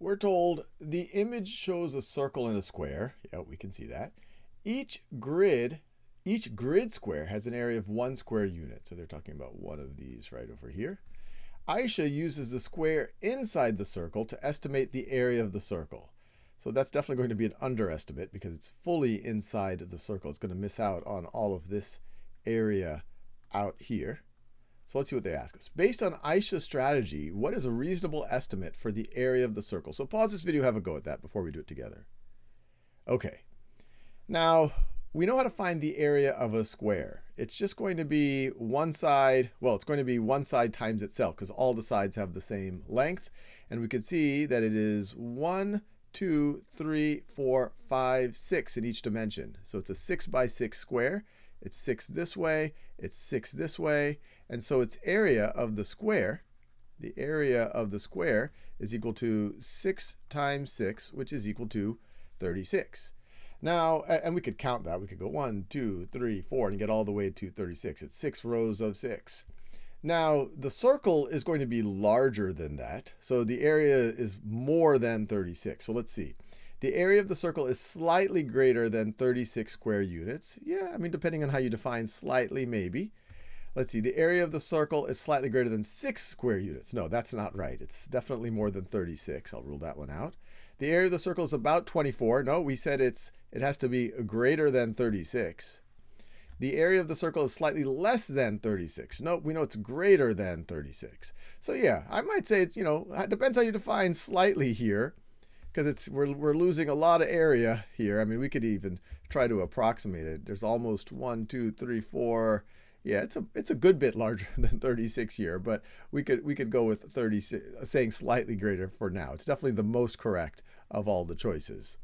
We're told the image shows a circle and a square. Yeah, we can see that. Each grid square has an area of 1 square unit. So they're talking about one of these right over here. Aisha uses the square inside the circle to estimate the area of the circle. So that's definitely going to be an underestimate because it's fully inside the circle. It's going to miss out on all of this area out here. So let's see what they ask us. Based on Aisha's strategy, what is a reasonable estimate for the area of the circle? So pause this video, have a go at that before we do it together. Okay. Now, we know how to find the area of a square. It's just going to be one side, well, it's going to be one side times itself because all the sides have the same length. And we can see that it is 1, 2, 3, 4, 5, 6 in each dimension. So it's a 6 by 6 square. It's 6 this way, it's 6 this way, and so its area of the square, the area of the square is equal to 6 times 6, which is equal to 36. Now, and we could count that. We could go 1, 2, 3, 4, and get all the way to 36. It's 6 rows of 6. Now, the circle is going to be larger than that, so the area is more than 36. So let's see. The area of the circle is slightly greater than 36 square units. Yeah, I mean, depending on how you define slightly, maybe. Let's see, the area of the circle is slightly greater than 6 square units. No, that's not right. It's definitely more than 36. I'll rule that one out. The area of the circle is about 24. No, we said it has to be greater than 36. The area of the circle is slightly less than 36. No, we know it's greater than 36. So yeah, I might say, it depends how you define slightly here. Because we're losing a lot of area here. I mean, we could even try to approximate it. There's almost 1, 2, 3, 4. Yeah, it's a good bit larger than 36 here, but we could go with 36, saying slightly greater for now. It's definitely the most correct of all the choices.